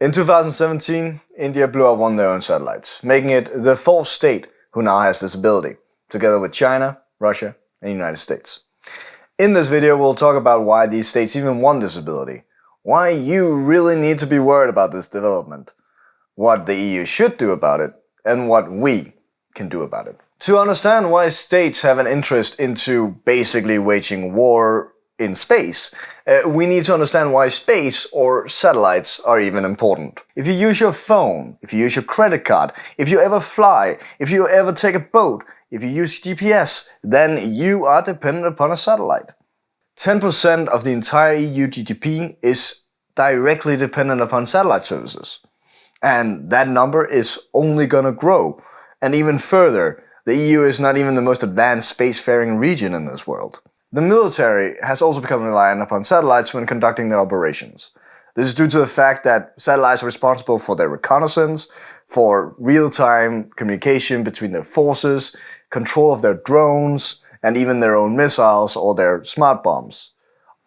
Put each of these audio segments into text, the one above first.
In 2017, India blew up one of their own satellites, making it the fourth state who now has this ability, together with China, Russia, and the United States. In this video, we'll talk about why these states even want this ability, why you really need to be worried about this development, what the EU should do about it, and what we can do about it. To understand why states have an interest into basically waging war in space, we need to understand why space or satellites are even important. If you use your phone, if you use your credit card, if you ever fly, if you ever take a boat, if you use GPS, then you are dependent upon a satellite. 10% of the entire EU GDP is directly dependent upon satellite services. And that number is only gonna grow. And even further, the EU is not even the most advanced spacefaring region in this world. The military has also become reliant upon satellites when conducting their operations. This is due to the fact that satellites are responsible for their reconnaissance, for real-time communication between their forces, control of their drones, and even their own missiles or their smart bombs.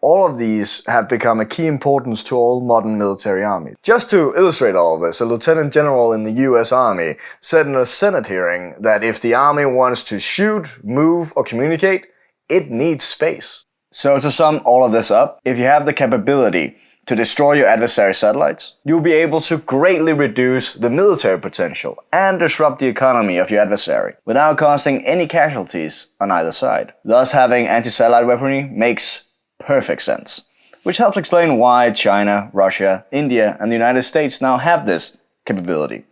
All of these have become a key importance to all modern military armies. Just to illustrate all of this, a lieutenant general in the US Army said in a Senate hearing that if the army wants to shoot, move, or communicate, it needs space. So to sum all of this up, if you have the capability to destroy your adversary's satellites, you'll be able to greatly reduce the military potential and disrupt the economy of your adversary without causing any casualties on either side. Thus, having anti-satellite weaponry makes perfect sense, which helps explain why China, Russia, India, and the United States now have this capability,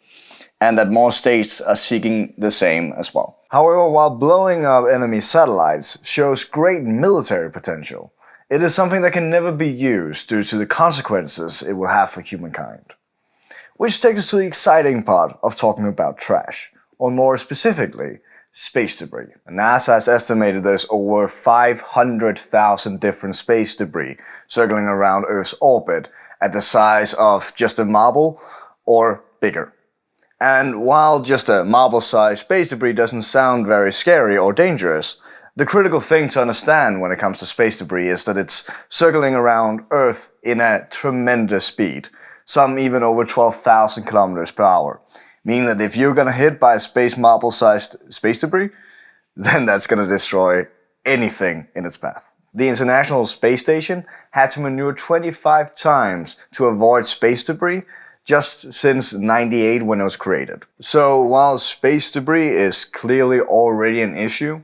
and that more states are seeking the same as well. However, while blowing up enemy satellites shows great military potential, it is something that can never be used due to the consequences it will have for humankind. Which takes us to the exciting part of talking about trash, or more specifically, space debris. NASA has estimated there's over 500,000 different space debris circling around Earth's orbit at the size of just a marble or bigger. And while just a marble-sized space debris doesn't sound very scary or dangerous, the critical thing to understand when it comes to space debris is that it's circling around Earth in a tremendous speed, some even over 12,000 kilometers per hour, meaning that if you're gonna hit by a space marble-sized space debris, then that's gonna destroy anything in its path. The International Space Station had to maneuver 25 times to avoid space debris just since '98 when it was created. So while space debris is clearly already an issue,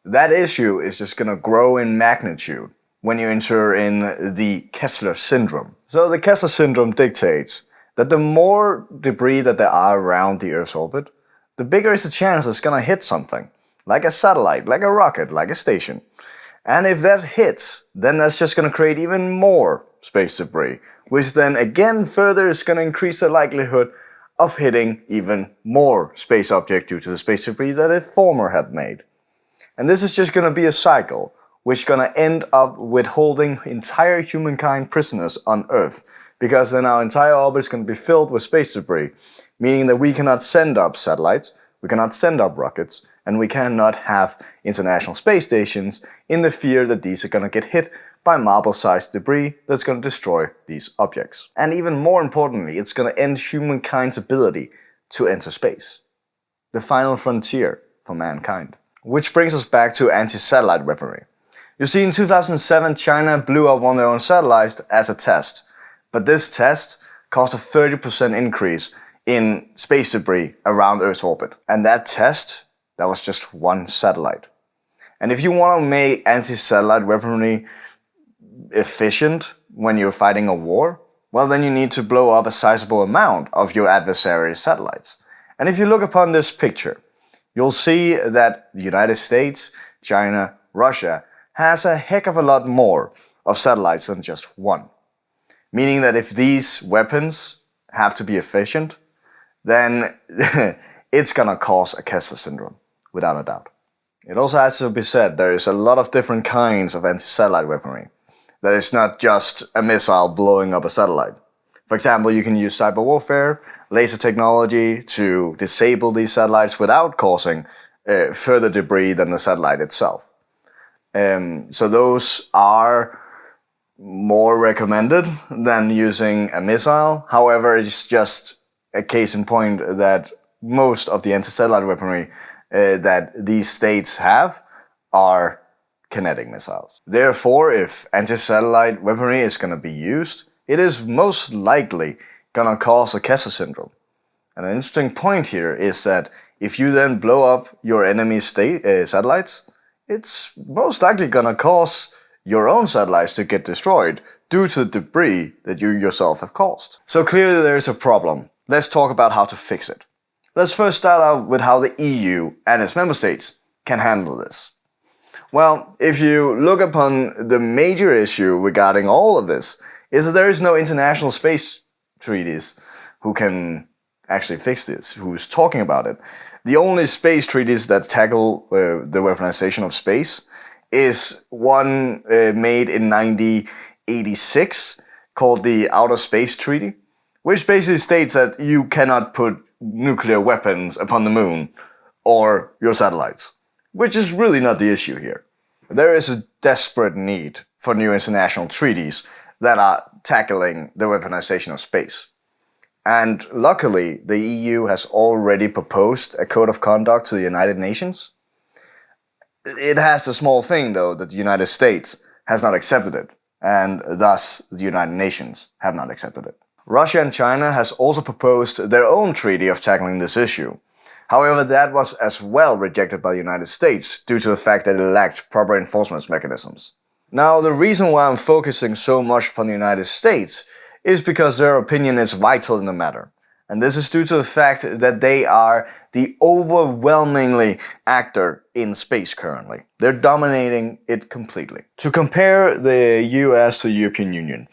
that issue is just gonna grow in magnitude when you enter in the Kessler Syndrome. So the Kessler Syndrome dictates that the more debris that there are around the Earth's orbit, the bigger is the chance it's gonna hit something, like a satellite, like a rocket, like a station. And if that hits, then that's just gonna create even more space debris, which then again further is gonna increase the likelihood of hitting even more space objects due to the space debris that it former had made. And this is just gonna be a cycle, which is gonna end up with holding entire humankind prisoners on Earth, because then our entire orbit is gonna be filled with space debris, meaning that we cannot send up satellites, we cannot send up rockets, and we cannot have international space stations in the fear that these are gonna get hit by marble-sized debris that's gonna destroy these objects. And even more importantly, it's gonna end humankind's ability to enter space. The final frontier for mankind. Which brings us back to anti-satellite weaponry. You see, in 2007, China blew up one of their own satellites as a test. But this test caused a 30% increase in space debris around Earth's orbit. And that test, that was just one satellite. And if you want to make anti-satellite weaponry efficient when you're fighting a war, well, then you need to blow up a sizable amount of your adversary's satellites. And if you look upon this picture, you'll see that the United States, China, Russia has a heck of a lot more of satellites than just one. Meaning that if these weapons have to be efficient, then it's gonna cause a Kessler Syndrome, without a doubt. It also has to be said, there is a lot of different kinds of anti-satellite weaponry. That is not just a missile blowing up a satellite. For example, you can use cyber warfare, laser technology to disable these satellites without causing further debris than the satellite itself. So those are more recommended than using a missile. However, it's just a case in point that most of the anti-satellite weaponry that these states have are kinetic missiles. Therefore, if anti-satellite weaponry is going to be used, it is most likely going to cause a Kessler Syndrome. And an interesting point here is that if you then blow up your enemy's satellites, it's most likely going to cause your own satellites to get destroyed due to the debris that you yourself have caused. So clearly there is a problem. Let's talk about how to fix it. Let's first start out with how the EU and its member states can handle this. Well, if you look upon the major issue regarding all of this, is that there is no international space treaties who can actually fix this, who's talking about it. The only space treaties that tackle the weaponization of space is one made in 1986 called the Outer Space Treaty, which basically states that you cannot put nuclear weapons upon the moon or your satellites, which is really not the issue here. There is a desperate need for new international treaties that are tackling the weaponization of space. And luckily, the EU has already proposed a code of conduct to the United Nations. It has the small thing, though, that the United States has not accepted it, and thus the United Nations have not accepted it. Russia and China has also proposed their own treaty of tackling this issue. However, that was as well rejected by the United States due to the fact that it lacked proper enforcement mechanisms. Now, the reason why I'm focusing so much upon the United States is because their opinion is vital in the matter. And this is due to the fact that they are the overwhelmingly actor in space currently. They're dominating it completely. To compare the US to the European Union,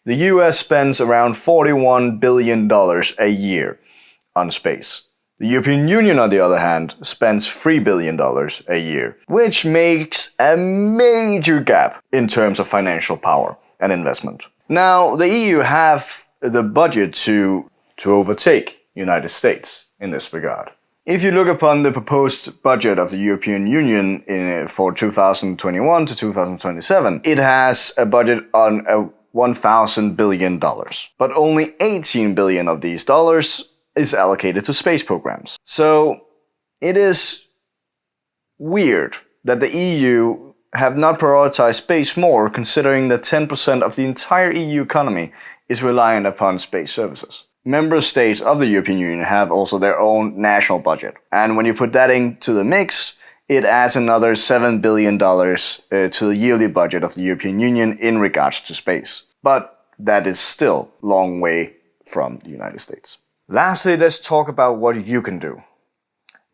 the US spends around $41 billion a year on space. The European Union, on the other hand, spends $3 billion a year, which makes a major gap in terms of financial power and investment. Now, the EU have the budget to overtake United States in this regard. If you look upon the proposed budget of the European Union for 2021 to 2027, it has a budget on $1,000 billion. But only $18 billion of these dollars is allocated to space programs. So it is weird that the EU have not prioritized space more, considering that 10% of the entire EU economy is reliant upon space services. Member states of the European Union have also their own national budget. And when you put that into the mix, it adds another $7 billion to the yearly budget of the European Union in regards to space. But that is still a long way from the United States. Lastly, let's talk about what you can do.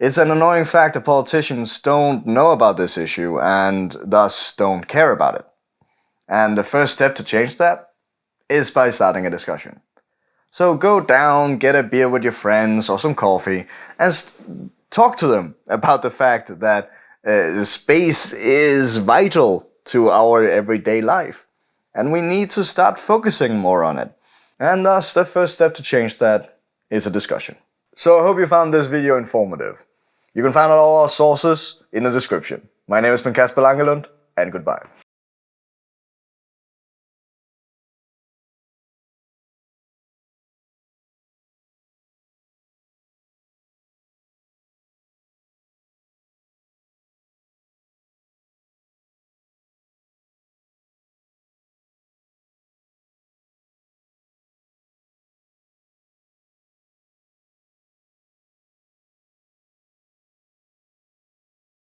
It's an annoying fact that politicians don't know about this issue and thus don't care about it. And the first step to change that is by starting a discussion. So go down, get a beer with your friends or some coffee and talk to them about the fact that space is vital to our everyday life. And we need to start focusing more on it. And thus the first step to change that is a discussion. So I hope you found this video informative. You can find all our sources in the description. My name has been Kasper Langelund, and goodbye.